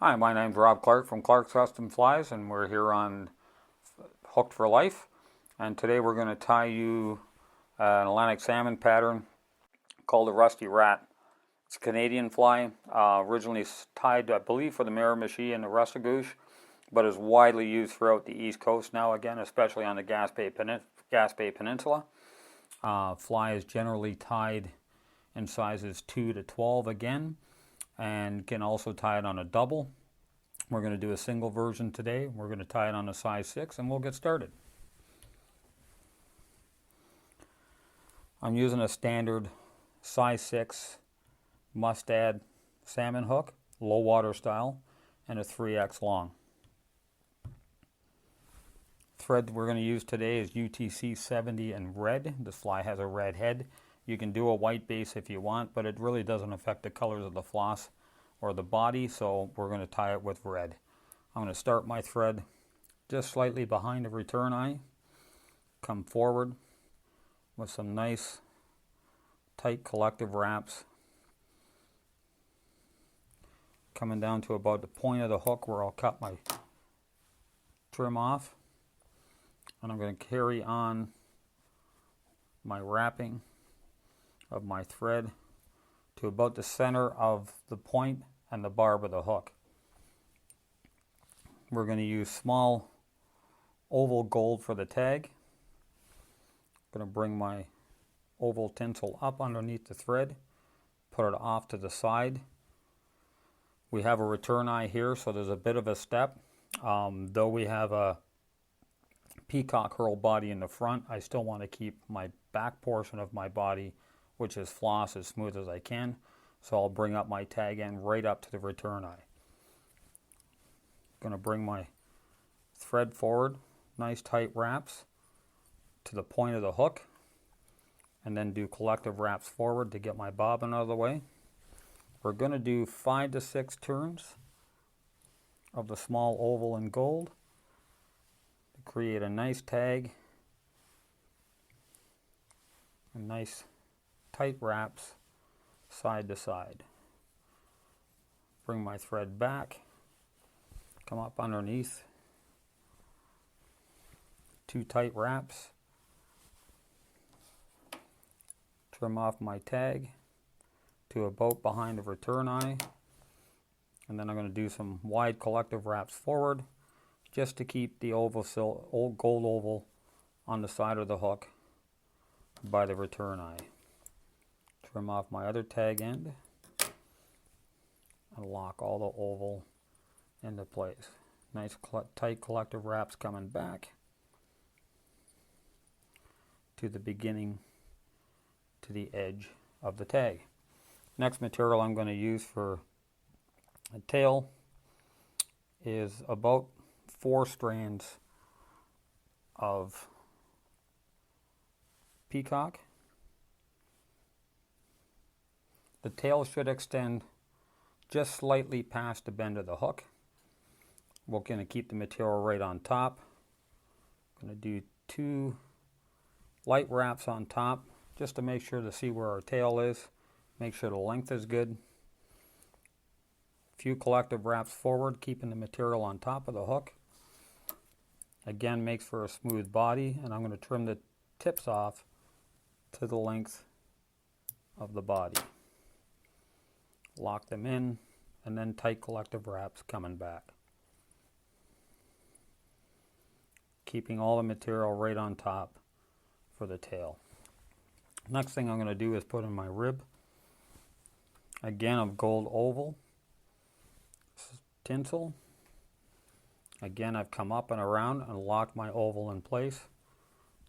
Hi, my name's Rob Clarke from Clarke's Custom Flies, and we're here on Hooked for Life. And today we're going to tie you an Atlantic salmon pattern called a Rusty Rat. It's a Canadian fly, originally tied, I believe, for the Miramichi and the Rustigouche, but is widely used throughout the East Coast now, again, especially on the Gaspé Peninsula. Fly is generally tied in sizes 2 to 12 again, and can also tie it on a double. We're going to do a single version today. We're going to tie it on a size 6 and we'll get started. I'm using a standard size 6 MUSTAD salmon hook, low water style, and a 3X long. Thread we're going to use today is UTC 70 in red. This fly has a red head. You can do a white base if you want, but it really doesn't affect the colors of the floss or the body, so we're going to tie it with red. I'm going to start my thread just slightly behind the return eye, come forward with some nice tight collective wraps, coming down to about the point of the hook where I'll cut my trim off, and I'm going to carry on my wrapping of my thread to about the center of the point and the barb of the hook. We're going to use small oval gold for the tag. I'm going to bring my oval tinsel up underneath the thread, put it off to the side. We have a return eye here, so there's a bit of a step. Though we have a peacock HERL body in the front, I still want to keep my back portion of my body, which is floss, as smooth as I can. So I'll bring up my tag end right up to the return eye. Going to bring my thread forward, nice tight wraps to the point of the hook, and then do collective wraps forward to get my bobbin out of the way. We're going to do 5 to 6 turns of the small oval in gold to create a nice tag and nice tight wraps side to side. Bring my thread back, come up underneath, 2 tight wraps, trim off my tag to about behind the return eye, and then I'm going to do some wide collective wraps forward just to keep the gold oval on the side of the hook by the return eye. Trim off my other tag end and lock all the oval into place. Nice tight collective wraps coming back to the beginning, to the edge of the tag. Next material I'm going to use for a tail is about 4 strands of peacock. The tail should extend just slightly past the bend of the hook. We're going to keep the material right on top. I'm going to do 2 light wraps on top just to make sure to see where our tail is. Make sure the length is good. A few collective wraps forward, keeping the material on top of the hook. Again, makes for a smooth body, and I'm going to trim the tips off to the length of the body. Lock them in, and then tight collective wraps coming back. Keeping all the material right on top for the tail. Next thing I'm going to do is put in my rib. Again, of gold oval tinsel. Again, I've come up and around and locked my oval in place.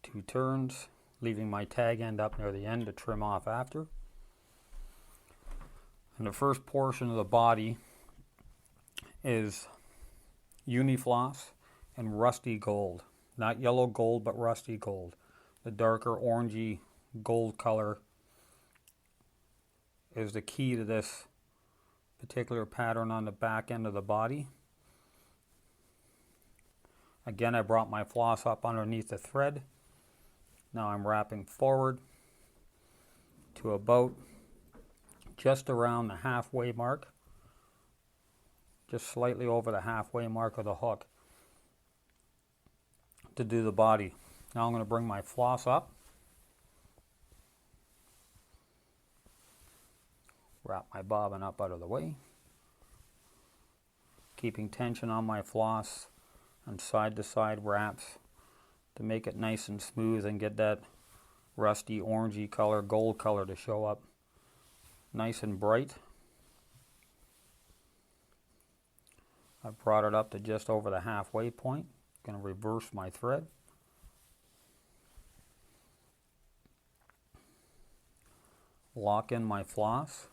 2 turns, leaving my tag end up near the end to trim off after. And the first portion of the body is unifloss and rusty gold. Not yellow gold, but rusty gold. The darker orangey gold color is the key to this particular pattern on the back end of the body. Again, I brought my floss up underneath the thread. Now I'm wrapping forward to about just around the halfway mark just slightly over the halfway mark of the hook to do the body. Now I'm going to bring my floss up, wrap my bobbin up out of the way, keeping tension on my floss and side to side wraps to make it nice and smooth and get that rusty orangey color, gold color to show up nice and bright. I've brought it up to just over the halfway point. I'm going to reverse my thread. Lock in my floss.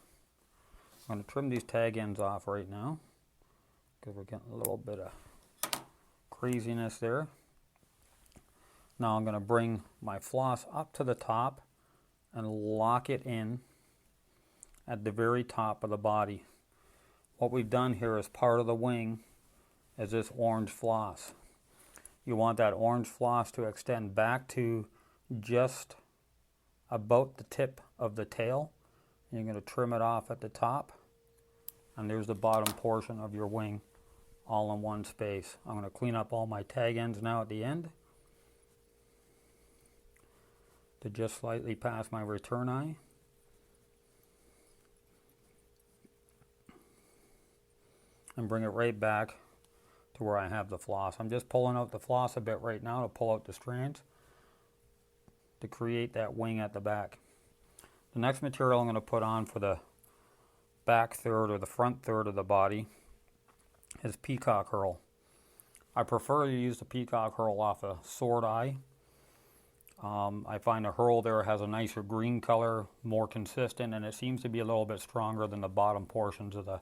I'm going to trim these tag ends off right now because we're getting a little bit of craziness there. Now I'm going to bring my floss up to the top and lock it in at the very top of the body. What we've done here is part of the wing is this orange floss. You want that orange floss to extend back to just about the tip of the tail. You're going to trim it off at the top, and there's the bottom portion of your wing all in one space. I'm going to clean up all my tag ends now at the end to just slightly past my return eye. And bring it right back to where I have the floss. I'm just pulling out the floss a bit right now to pull out the strands to create that wing at the back. The next material I'm going to put on for the back third or the front third of the body is peacock HERL. I prefer to use the peacock HERL off a sword eye. I find the HERL there has a nicer green color, more consistent, and it seems to be a little bit stronger than the bottom portions of the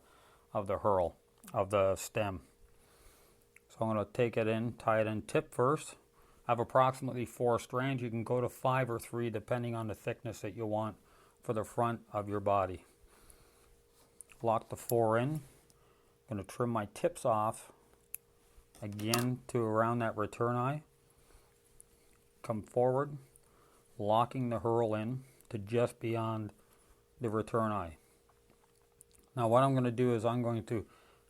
HERL, of the stem. So I'm going to take it in, tie it in tip first. I have approximately 4 strands. You can go to 5 or 3 depending on the thickness that you want for the front of your body. Lock the 4 in. I'm going to trim my tips off again to around that return eye. Come forward, locking the HERL in to just beyond the return eye. Now what I'm going to do is I'm going to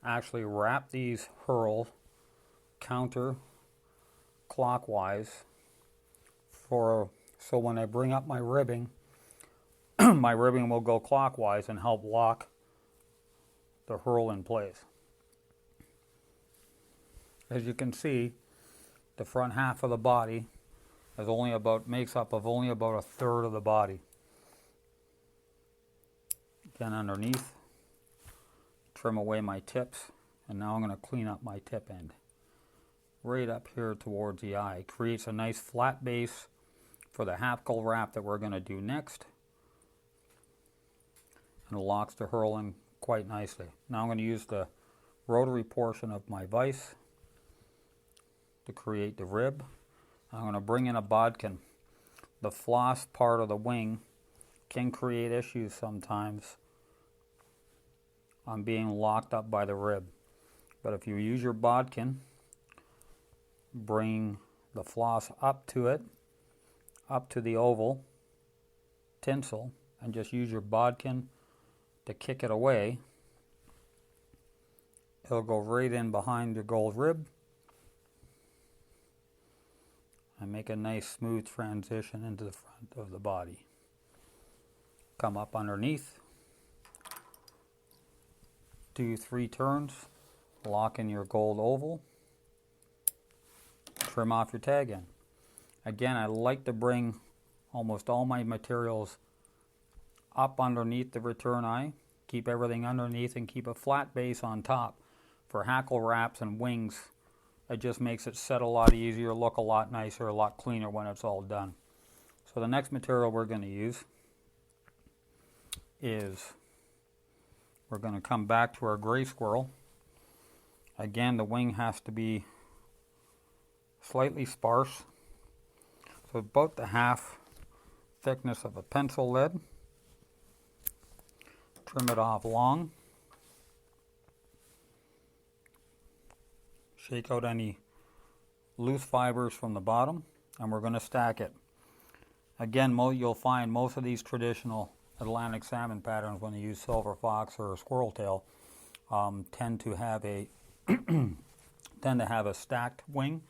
actually wrap these HERL counter clockwise so when I bring up my ribbing, my ribbing will go clockwise and help lock the HERL in place. As you can see, the front half of the body is makes up of only about a third of the body. Again, underneath, trim away my tips, and now I'm going to clean up my tip end. Right up here towards the eye. Creates a nice flat base for the HACKLE wrap that we're going to do next. And locks the HERL in quite nicely. Now I'm going to use the rotary portion of my vise to create the rib. I'm going to bring in a bodkin. The floss part of the wing can create issues sometimes on being locked up by the rib. But if you use your bodkin, bring the floss up to it, up to the oval tinsel, and just use your bodkin to kick it away. It'll go right in behind your gold rib and make a nice smooth transition into the front of the body. Come up underneath, do 3 turns, lock in your gold oval, trim off your tag end. Again, I like to bring almost all my materials up underneath the return eye, keep everything underneath and keep a flat base on top. For HACKLE wraps and wings, it just makes it set a lot easier, look a lot nicer, a lot cleaner when it's all done. So the next material we're going to use is, we're going to come back to our gray squirrel. Again, the wing has to be slightly sparse, so about the half thickness of a pencil lead. Trim it off long. Shake out any loose fibers from the bottom, and we're going to stack it. Again, you'll find most of these traditional Atlantic salmon patterns, when you use silver fox or squirrel tail, tend to have a stacked wing.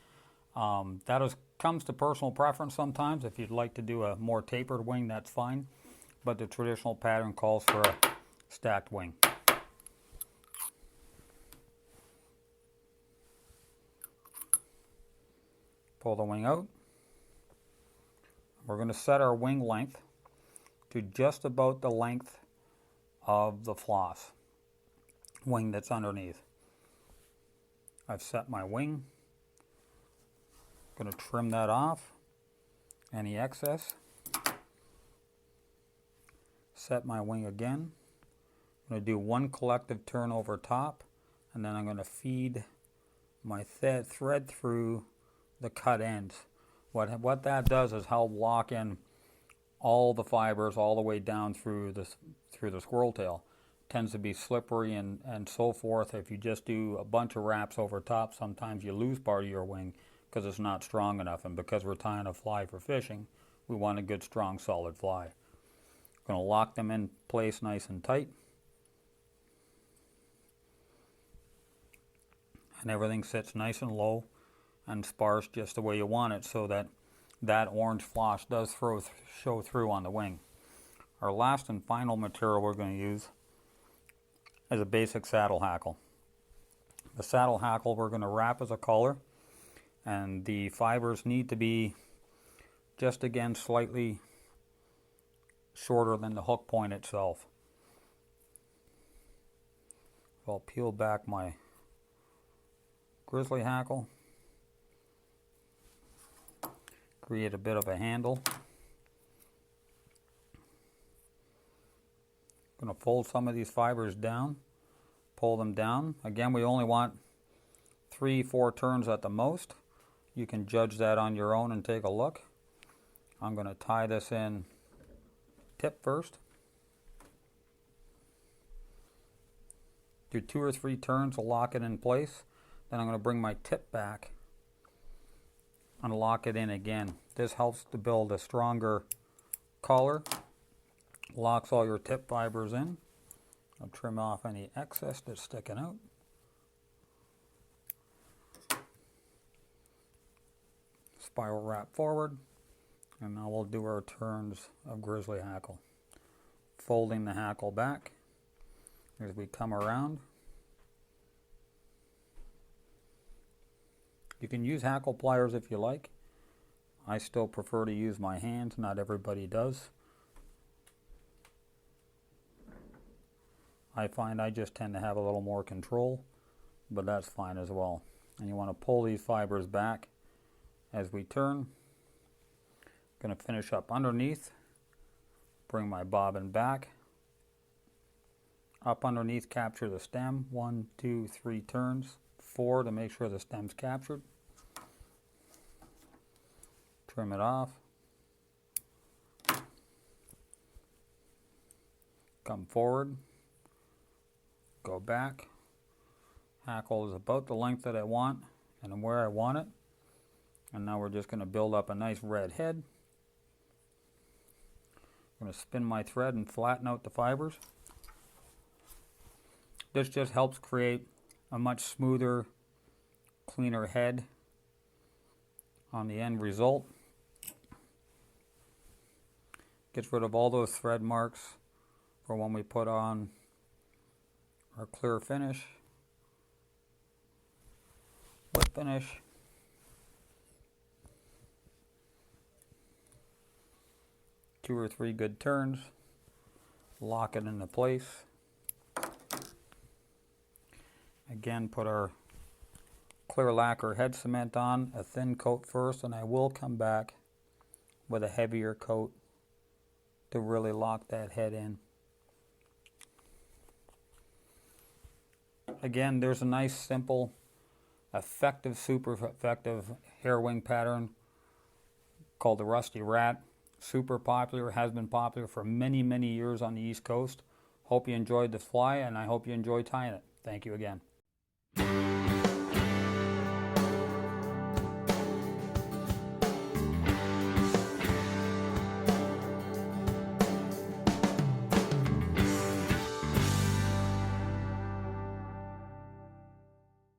Comes to personal preference sometimes. If you'd like to do a more tapered wing, that's fine. But the traditional pattern calls for a stacked wing. Pull the wing out. We're going to set our wing length to just about the length of the floss wing that's underneath. I've set my wing. Going to trim that off, any excess. Set my wing again. I'm going to do one collective turn over top, and then I'm going to feed my thread through the cut ends. What that does is help lock in all the fibers all the way down through the squirrel tail. It tends to be slippery and so forth. If you just do a bunch of wraps over top, sometimes you lose part of your wing because it's not strong enough. And because we're tying a fly for fishing, we want a good, strong, solid fly. Going to lock them in place nice and tight. And everything sits nice and low and sparse just the way you want it, so that orange floss does show through on the wing. Our last and final material we're going to use is a basic saddle hackle. The saddle hackle we're going to wrap as a collar, and the fibers need to be just again slightly shorter than the hook point itself. So I'll peel back my grizzly hackle, create a bit of a handle. I'm going to fold some of these fibers down, pull them down. Again, we only want 3-4 turns at the most. You can judge that on your own and take a look. I'm going to tie this in tip first. Do 2 or 3 turns to lock it in place. Then I'm going to bring my tip back and lock it in again. This helps to build a stronger collar. Locks all your tip fibers in. I'll trim off any excess that's sticking out. Spiral wrap forward, and now we'll do our turns of grizzly hackle. Folding the hackle back as we come around. You can use hackle pliers if you like. I still prefer to use my hands, not everybody does. I find I just tend to have a little more control, but that's fine as well. And you want to pull these fibers back as we turn. Going to finish up underneath. Bring my bobbin back. Up underneath, capture the stem. 1, 2, 3 turns. 4 to make sure the stem's captured. Trim it off. Come forward. Go back. Hackle is about the length that I want and where I want it. And now we're just going to build up a nice red head. I'm going to spin my thread and flatten out the fibers. This just helps create a much smoother, cleaner head on the end result. Gets rid of all those thread marks for when we put on our clear finish, whip finish. Two or 3 good turns, lock it into place. Again, put our clear lacquer head cement on, a thin coat first, and I will come back with a heavier coat to really lock that head in. Again, there's a nice, simple, effective, super effective Hairwing pattern called the Rusty Rat. Super popular, has been popular for many, many years on the East Coast. Hope you enjoyed the fly, and I hope you enjoy tying it. Thank you again.